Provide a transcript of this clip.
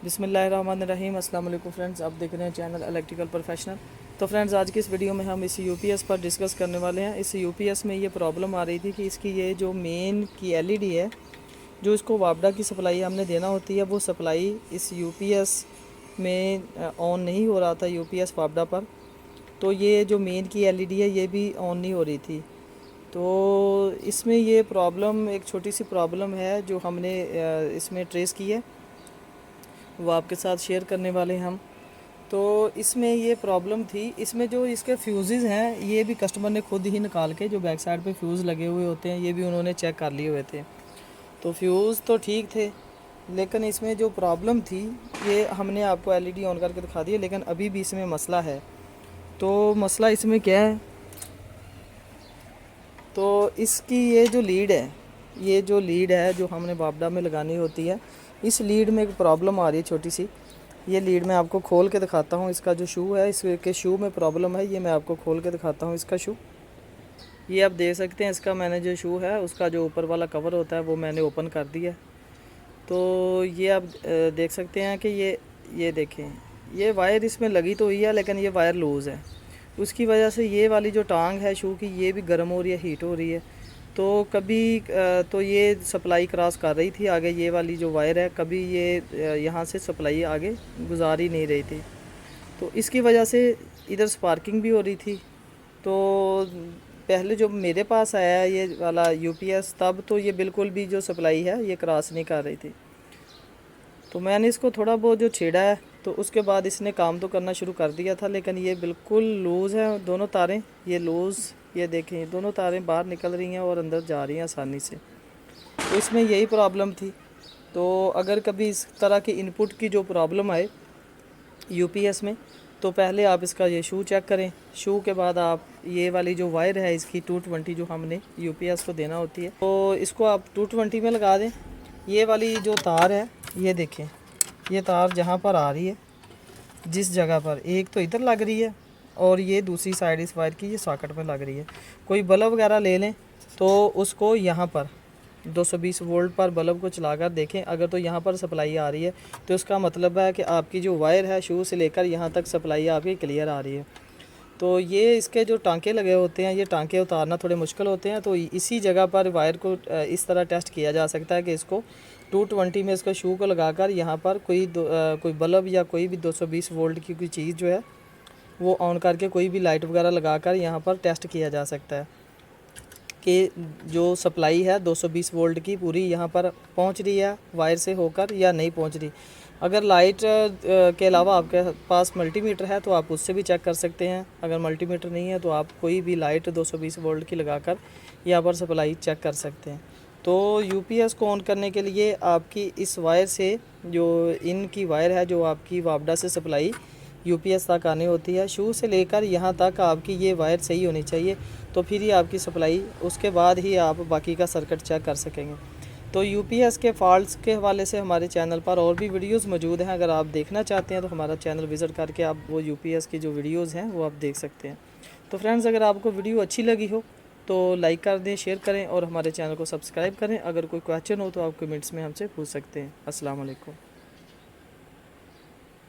بسم اللہ الرحمن الرحیم۔ السلام علیکم فرینڈز، آپ دیکھ رہے ہیں چینل الیکٹریکل پروفیشنل۔ تو فرینڈز، آج کی اس ویڈیو میں ہم اس یو پی ایس پر ڈسکس کرنے والے ہیں۔ اس یو پی ایس میں یہ پرابلم آ رہی تھی کہ اس کی یہ جو مین کی ایل ای ڈی ہے، جو اس کو وابڈا کی سپلائی ہم نے دینا ہوتی ہے، وہ سپلائی اس یو پی ایس میں آن نہیں ہو رہا تھا، یو پی ایس وابڈا پر۔ تو یہ جو مین کی ایل ای ڈی ہے یہ بھی آن نہیں ہو رہی تھی۔ تو اس میں یہ پرابلم، ایک چھوٹی سی پرابلم ہے جو ہم نے اس میں ٹریس کی ہے، وہ آپ کے ساتھ شیئر کرنے والے ہیں ہم۔ تو اس میں یہ پرابلم تھی، اس میں جو اس کے فیوزز ہیں یہ بھی کسٹمر نے خود ہی نکال کے، جو بیک سائڈ پہ فیوز لگے ہوئے ہوتے ہیں یہ بھی انہوں نے چیک کر لیے ہوئے تھے۔ تو فیوز تو ٹھیک تھے، لیکن اس میں جو پرابلم تھی یہ ہم نے آپ کو ایل ای ڈی آن کر کے دکھا دی ہے، لیکن ابھی بھی اس میں مسئلہ ہے۔ تو مسئلہ اس میں کیا ہے؟ تو اس کی یہ جو لیڈ ہے، یہ جو لیڈ ہے جو ہم نے وابڈا میں لگانی ہوتی ہے، اس لیڈ میں ایک پرابلم آ رہی ہے چھوٹی سی۔ یہ لیڈ میں آپ کو کھول کے دکھاتا ہوں، اس کا جو شو ہے، اس کے شو میں پرابلم ہے، یہ میں آپ کو کھول کے دکھاتا ہوں اس کا شو۔ یہ آپ دیکھ سکتے ہیں، اس کا میں نے جو شو ہے اس کا جو اوپر والا کور ہوتا ہے وہ میں نے اوپن کر دیا ہے۔ تو یہ آپ دیکھ سکتے ہیں کہ یہ دیکھیں، یہ وائر اس میں لگی تو ہوئی ہے لیکن یہ وائر لوز ہے، اس کی وجہ سے یہ والی جو ٹانگ ہے شو کی یہ بھی گرم ہو رہی ہے، ہیٹ ہو رہی ہے۔ تو کبھی تو یہ سپلائی کراس کر رہی تھی آگے، یہ والی جو وائر ہے کبھی یہ یہاں سے سپلائی آگے گزار ہی نہیں رہی تھی، تو اس کی وجہ سے ادھر سپارکنگ بھی ہو رہی تھی۔ تو پہلے جو میرے پاس آیا ہے یہ والا یو پی ایس، تب تو یہ بالکل بھی جو سپلائی ہے یہ کراس نہیں کر رہی تھی۔ تو میں نے اس کو تھوڑا بہت جو چھیڑا ہے، تو اس کے بعد اس نے کام تو کرنا شروع کر دیا تھا، لیکن یہ بالکل لوز ہے دونوں تاریں، یہ لوز، یہ دیکھیں دونوں تاریں باہر نکل رہی ہیں اور اندر جا رہی ہیں آسانی سے۔ تو اس میں یہی پرابلم تھی۔ تو اگر کبھی اس طرح کی انپٹ کی جو پرابلم آئے یو پی ایس میں، تو پہلے آپ اس کا یہ شو چیک کریں، شو کے بعد آپ یہ والی جو وائر ہے اس کی 220 جو ہم نے یو پی ایس کو دینا ہوتی ہے، تو اس کو آپ 220 میں لگا دیں۔ یہ والی جو تار ہے یہ دیکھیں، یہ تار جہاں پر آ رہی ہے، جس جگہ پر، ایک تو ادھر لگ رہی ہے اور یہ دوسری سائڈ اس وائر کی یہ ساکٹ میں لگ رہی ہے۔ کوئی بلب وغیرہ لے لیں تو اس کو یہاں پر 220 وولٹ پر بلب کو چلا کر دیکھیں، اگر تو یہاں پر سپلائی آ رہی ہے تو اس کا مطلب ہے کہ آپ کی جو وائر ہے شو سے لے کر یہاں تک سپلائی آپ کی کلیئر آ رہی ہے۔ تو یہ اس کے جو ٹانکے لگے ہوتے ہیں، یہ ٹانکے اتارنا تھوڑے مشکل ہوتے ہیں، تو اسی جگہ پر وائر کو اس طرح ٹیسٹ کیا جا سکتا ہے کہ اس کو 220 میں اس کا شو کو لگا کر یہاں پر کوئی بلب یا کوئی بھی 220 وولٹ کی کوئی چیز جو ہے وہ آن کر کے، کوئی بھی لائٹ وغیرہ لگا کر یہاں پر ٹیسٹ کیا جا سکتا ہے کہ جو سپلائی ہے 220 وولٹ کی پوری یہاں پر پہنچ رہی ہے وائر سے ہو کر یا نہیں پہنچ رہی۔ اگر لائٹ کے علاوہ آپ کے پاس ملٹی میٹر ہے تو آپ اس سے بھی چیک کر سکتے ہیں، اگر ملٹی میٹر نہیں ہے تو آپ کوئی بھی لائٹ 220 وولٹ کی لگا کر یہاں پر سپلائی چیک کر سکتے ہیں۔ تو یو پی ایس کو آن کرنے کے لیے آپ کی اس وائر سے، جو ان کی وائر ہے جو آپ کی وابڈا سے سپلائی یو پی ایس تک آنی ہوتی ہے، شو سے لے کر یہاں تک آپ کی یہ وائر صحیح ہونی چاہیے، تو پھر ہی آپ کی سپلائی، اس کے بعد ہی آپ باقی کا سرکٹ چیک کر سکیں گے۔ تو یو پی ایس کے فالٹس کے حوالے سے ہمارے چینل پر اور بھی ویڈیوز موجود ہیں، اگر آپ دیکھنا چاہتے ہیں تو ہمارا چینل وزٹ کر کے آپ وہ یو پی ایس کی جو ویڈیوز ہیں وہ آپ دیکھ سکتے ہیں۔ تو فرینڈز، اگر آپ کو ویڈیو اچھی لگی ہو تو لائک کر دیں، شیئر کریں اور ہمارے چینل کو سبسکرائب کریں۔ اگر کوئی کویسچن ہو تو آپ کمنٹس میں ہم سے پوچھ سکتے ہیں۔ السلام علیکم۔